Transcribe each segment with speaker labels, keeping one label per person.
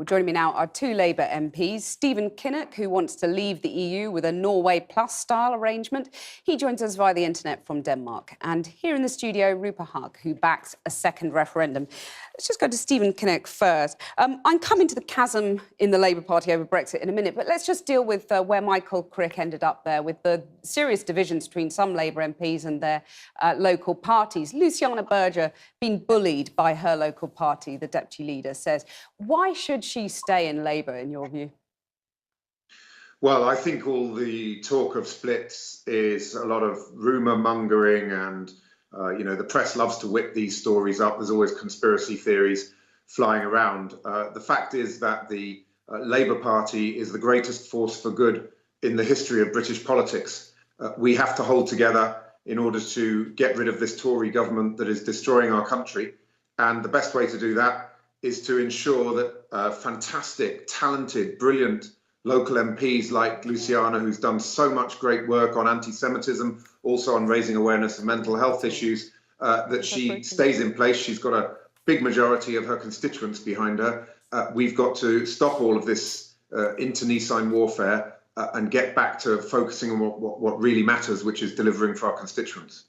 Speaker 1: Well, joining me now are two Labour MPs, Stephen Kinnock, who wants to leave the EU with a Norway Plus style arrangement. He joins us via the internet from Denmark. And here in the studio, Rupa Haq, who backs a second referendum. Let's just go to Stephen Kinnock first. I'm coming to the chasm in the Labour Party over Brexit in a minute, but let's just deal with where Michael Crick ended up there, with the serious divisions between some Labour MPs and their local parties. Luciana Berger being bullied by her local party, the deputy leader, says, why should she stay in Labour, in your view?
Speaker 2: Well, I think all the talk of splits is a lot of rumour mongering and, the press loves to whip these stories up. There's always conspiracy theories flying around. The fact is that the Labour Party is the greatest force for good in the history of British politics. We have to hold together in order to get rid of this Tory government that is destroying our country. And the best way to do that is to ensure that fantastic, talented, brilliant local MPs like Luciana, who's done so much great work on anti-Semitism, also on raising awareness of mental health issues, that she stays in place. She's got a big majority of her constituents behind her. We've got to stop all of this internecine warfare and get back to focusing on what really matters, which is delivering for our constituents.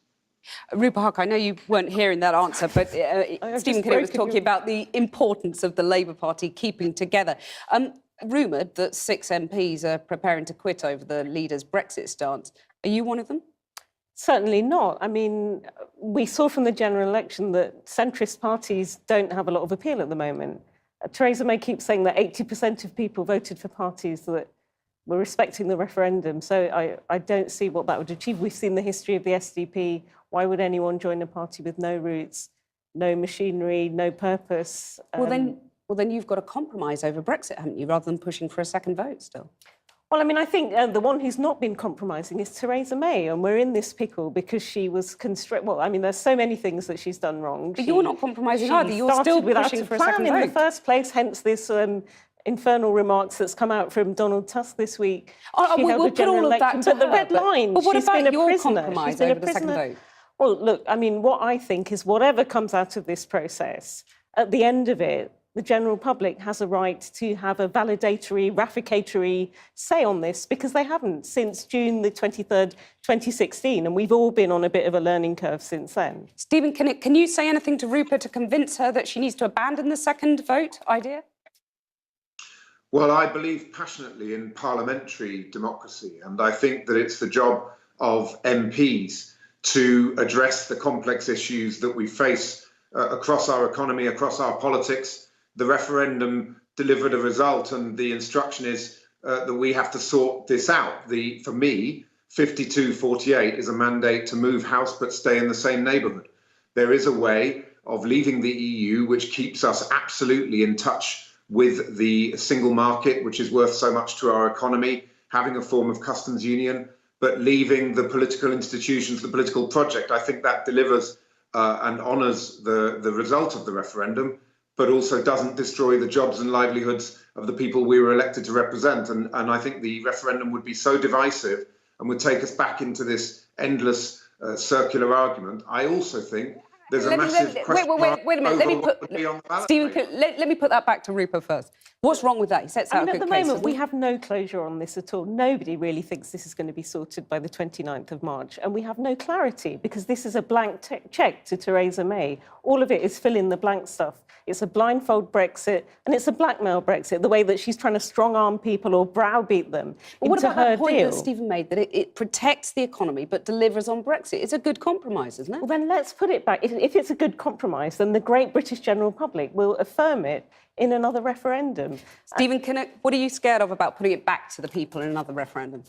Speaker 1: Rupa Haq, I know you weren't hearing that answer, but Stephen Kinnock was talking about the importance of the Labour Party keeping together. Rumoured that 6 MPs are preparing to quit over the leader's Brexit stance. Are you one of them?
Speaker 3: Certainly not. I mean, we saw from the general election that centrist parties don't have a lot of appeal at the moment. Theresa May keeps saying that 80% of people voted for parties that were respecting the referendum. So I don't see what that would achieve. We've seen the history of the SDP. Why would anyone join a party with no roots, no machinery, no purpose?
Speaker 1: Well, then you've got a compromise over Brexit, haven't you, rather than pushing for a second vote still?
Speaker 3: Well, I mean, I think the one who's not been compromising is Theresa May, and we're in this pickle because she was constrained. Well, I mean, there's so many things that she's done wrong.
Speaker 1: But you're not compromising either. You're still pushing for a second vote
Speaker 3: in the first place, hence this infernal remarks that's come out from Donald Tusk this week.
Speaker 1: We'll put all of that to
Speaker 3: her, but the red line,
Speaker 1: but what
Speaker 3: she's
Speaker 1: about
Speaker 3: been a
Speaker 1: your
Speaker 3: prisoner.
Speaker 1: compromise
Speaker 3: She's been
Speaker 1: over
Speaker 3: a
Speaker 1: the second
Speaker 3: prisoner.
Speaker 1: vote?
Speaker 3: Well, look, I mean, what I think is whatever comes out of this process, at the end of it, the general public has a right to have a validatory, ratificatory say on this, because they haven't since June the 23rd, 2016, and we've all been on a bit of a learning curve since then.
Speaker 1: Stephen Kinnock, can you say anything to Rupa to convince her that she needs to abandon the second vote idea?
Speaker 2: Well, I believe passionately in parliamentary democracy, and I think that it's the job of MPs to address the complex issues that we face across our economy, across our politics. The referendum delivered a result, and the instruction is that we have to sort this out. For me, 52-48 is a mandate to move house but stay in the same neighbourhood. There is a way of leaving the EU which keeps us absolutely in touch with the single market, which is worth so much to our economy, having a form of customs union, but leaving the political institutions, the political project. I think that delivers and honours the result of the referendum, but also doesn't destroy the jobs and livelihoods of the people we were elected to represent. And I think the referendum would be so divisive and would take us back into this endless circular argument. I also think there's a massive question mark
Speaker 1: wait a minute. Let me put that back to Rupa first. What's wrong with that? He sets out a good case.
Speaker 3: At the moment, we have no closure on this at all. Nobody really thinks this is going to be sorted by the 29th of March. And we have no clarity because this is a blank check to Theresa May. All of it is fill in the blank stuff. It's a blindfold Brexit and it's a blackmail Brexit, the way that she's trying to strong-arm people or browbeat them into her deal.
Speaker 1: What about that point that Stephen made, that it protects the economy but delivers on Brexit? It's a good compromise, isn't it?
Speaker 3: Well, then let's put it back. If it's a good compromise, then the great British general public will affirm it in another referendum.
Speaker 1: Stephen Kinnock, what are you scared of about putting it back to the people in another referendum?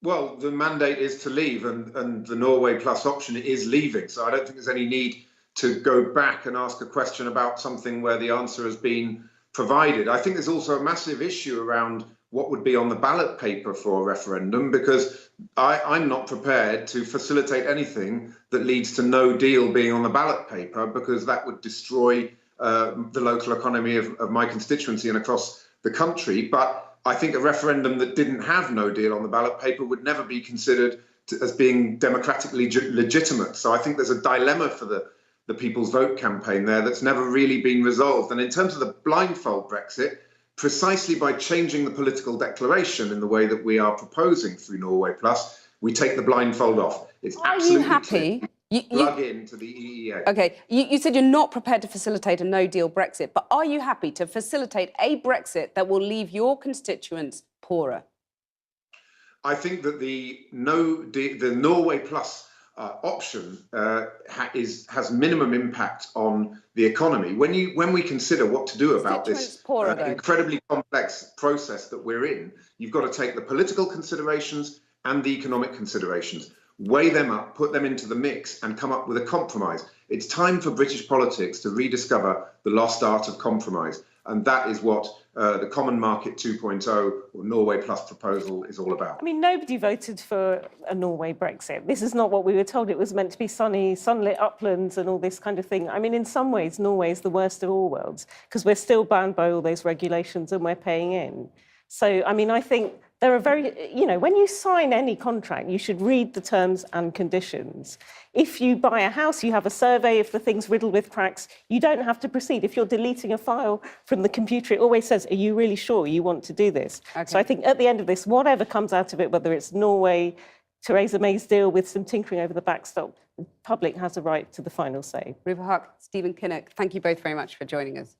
Speaker 2: Well, the mandate is to leave, and the Norway Plus option is leaving. So I don't think there's any need to go back and ask a question about something where the answer has been provided. I think there's also a massive issue around what would be on the ballot paper for a referendum, because I'm not prepared to facilitate anything that leads to no deal being on the ballot paper, because that would destroy the local economy of my constituency and across the country. But I think a referendum that didn't have no deal on the ballot paper would never be considered as being democratically legitimate. So I think there's a dilemma for the the People's Vote campaign there that's never really been resolved. And in terms of the blindfold Brexit, precisely by changing the political declaration in the way that we are proposing through Norway Plus, we take the blindfold off. It's
Speaker 1: Are you
Speaker 2: absolutely
Speaker 1: happy?
Speaker 2: clear. Plug into the EEA.
Speaker 1: Okay, you said you're not prepared to facilitate a no-deal Brexit, but are you happy to facilitate a Brexit that will leave your constituents poorer?
Speaker 2: I think that the Norway Plus option has minimum impact on the economy. When we consider what to do about this incredibly complex process that we're in, you've got to take the political considerations and the economic considerations, weigh them up, put them into the mix, and come up with a compromise. It's time for British politics to rediscover the lost art of compromise, and that is what the Common Market 2.0 or Norway Plus proposal is all about.
Speaker 3: I mean, nobody voted for a Norway Brexit. This is not what we were told. It was meant to be sunny, sunlit uplands and all this kind of thing. I mean, in some ways, Norway is the worst of all worlds because we're still bound by all those regulations and we're paying in. So, I mean, I think there are when you sign any contract, you should read the terms and conditions. If you buy a house, you have a survey. If the thing's riddled with cracks, you don't have to proceed. If you're deleting a file from the computer, it always says, are you really sure you want to do this? Okay. So I think at the end of this, whatever comes out of it, whether it's Norway, Theresa May's deal with some tinkering over the backstop, the public has a right to the final say.
Speaker 1: Rupa Haq, Stephen Kinnock, thank you both very much for joining us.